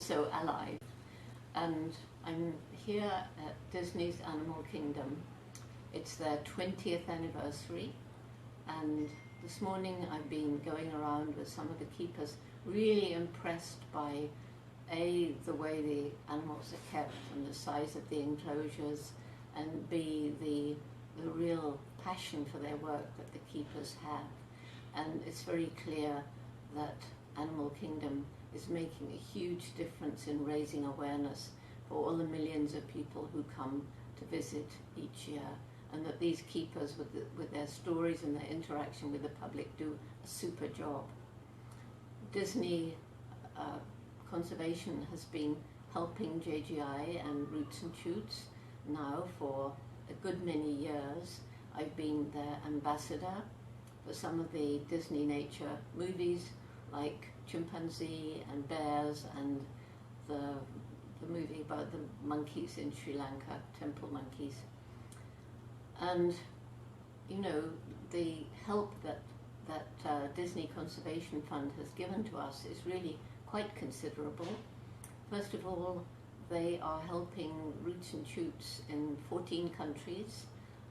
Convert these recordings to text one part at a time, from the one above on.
So alive. And I'm here at Disney's Animal Kingdom. It's their 20th anniversary, and this morning I've been going around with some of the keepers, really impressed by the way the animals are kept and the size of the enclosures, and B, the real passion for their work that the keepers have. And it's very clear that Animal Kingdom is making a huge difference in raising awareness for all the millions of people who come to visit each year, and that these keepers with their stories and their interaction with the public do a super job. Disney Conservation has been helping JGI and Roots and Shoots now for a good many years. I've been their ambassador for some of the Disney nature movies like Chimpanzee and Bears, and the movie about the monkeys in Sri Lanka, temple monkeys. And you know, the help that Disney Conservation Fund has given to us is really quite considerable. First of all, they are helping Roots and Shoots in 14 countries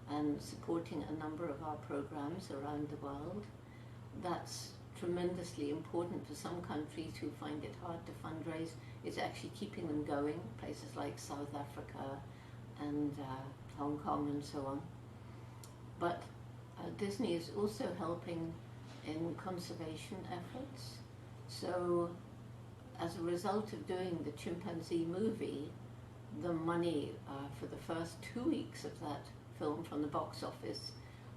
and supporting a number of our programs around the world. That's tremendously important for some countries who find it hard to fundraise. It's actually keeping them going, places like South Africa and Hong Kong and so on. But Disney is also helping in conservation efforts. So as a result of doing the chimpanzee movie, the money for the first 2 weeks of that film from the box office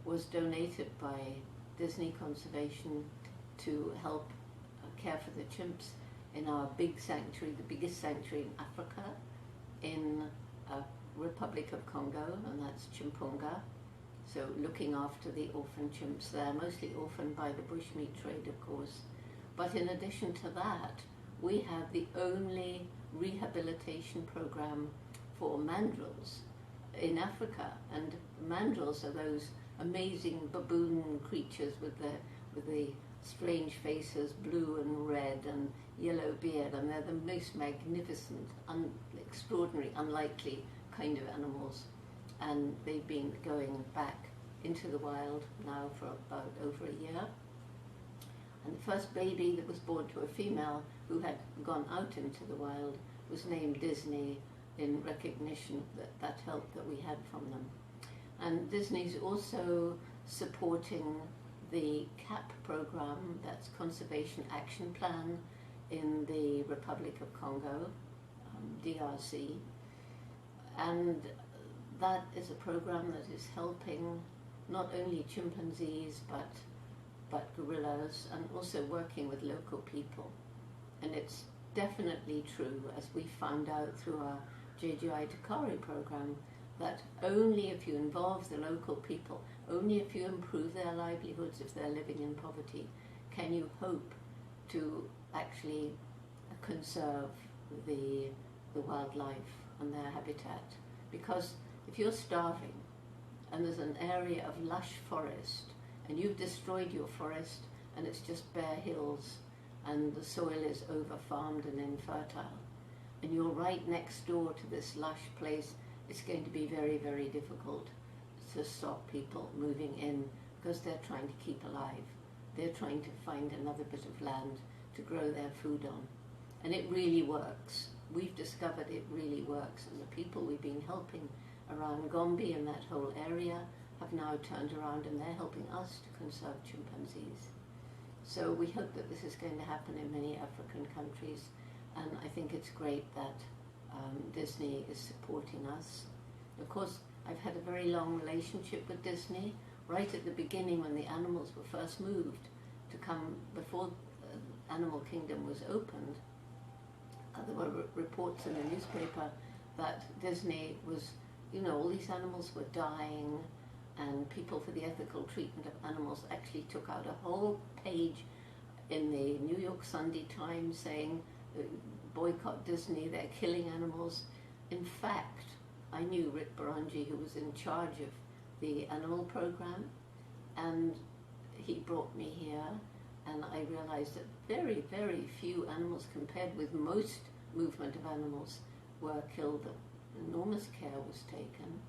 was donated by Disney Conservation to help care for the chimps in our big sanctuary, the biggest sanctuary in Africa, in Republic of Congo, and that's Chimpunga. So looking after the orphan chimps there, mostly orphaned by the bushmeat trade, of course. But in addition to that, we have the only rehabilitation program for mandrills in Africa. And mandrills are those amazing baboon creatures with the strange faces, blue and red and yellow beard, and they're the most magnificent, extraordinary, unlikely kind of animals. And they've been going back into the wild now for about over a year. And the first baby that was born to a female who had gone out into the wild was named Disney in recognition of that help that we had from them. And Disney's also supporting the CAP program, that's Conservation Action Plan, in the Republic of Congo, DRC. And that is a program that is helping not only chimpanzees but gorillas, and also working with local people. And it's definitely true, as we found out through our JGI Takari program, that only if you involve the local people, only if you improve their livelihoods if they're living in poverty, can you hope to actually conserve the wildlife and their habitat. Because if you're starving and there's an area of lush forest and you've destroyed your forest and it's just bare hills and the soil is over-farmed and infertile, and you're right next door to this lush place, it's going to be very, very difficult to stop people moving in, because they're trying to keep alive. They're trying to find another bit of land to grow their food on. And it really works. We've discovered it really works, and the people we've been helping around Gombe and that whole area have now turned around and they're helping us to conserve chimpanzees. So we hope that this is going to happen in many African countries, and I think it's great that Disney is supporting us. Of course, I've had a very long relationship with Disney. Right at the beginning, when the animals were first moved to come, before Animal Kingdom was opened, there were reports in the newspaper that Disney was, you know, all these animals were dying, and people for the ethical treatment of animals actually took out a whole page in the New York Sunday Times saying, boycott Disney, they're killing animals. In fact, I knew Rick Baranji, who was in charge of the animal program, and he brought me here, and I realized that very, very few animals, compared with most movement of animals were killed, enormous care was taken,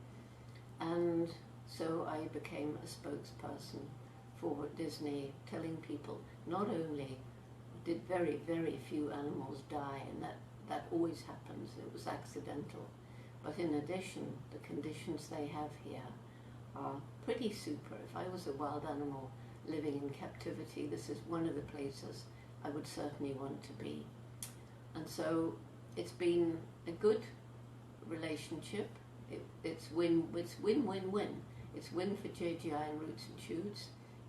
and so I became a spokesperson for Disney, telling people not only did very, very few animals die, and that always happens, it was accidental, but in addition, the conditions they have here are pretty super. If I was a wild animal living in captivity, this is one of the places I would certainly want to be. And so it's been a good relationship. It's win-win-win. It's win for JGI and Roots and Shoots.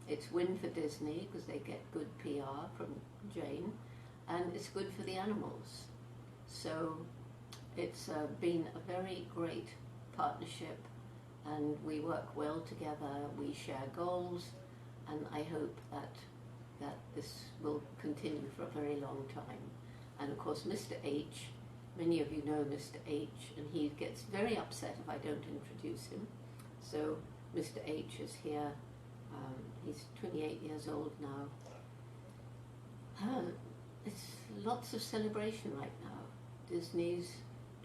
It's win for Disney because they get good PR from Jane, and it's good for the animals. So it's been a very great partnership, and we work well together. We share goals, and I hope that this will continue for a very long time. And of course, Mr. H, many of you know Mr. H, and he gets very upset if I don't introduce him. So Mr. H is here. He's 28 years old now. It's lots of celebration right now. Disney's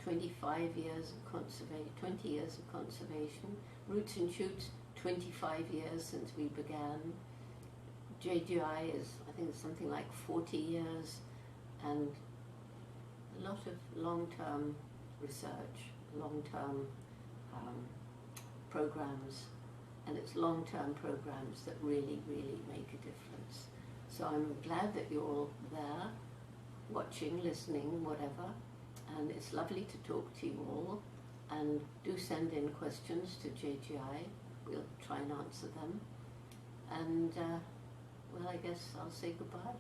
25 years of conservation, 20 years of conservation. Roots and Shoots, 25 years since we began. JGI is, I think, something like 40 years, and a lot of long-term research, long-term programs, and it's long-term programs that really, really make a difference. So I'm glad that you're all there, watching, listening, whatever, and it's lovely to talk to you all, and do send in questions to JGI. We'll try and answer them, and well, I guess I'll say goodbye.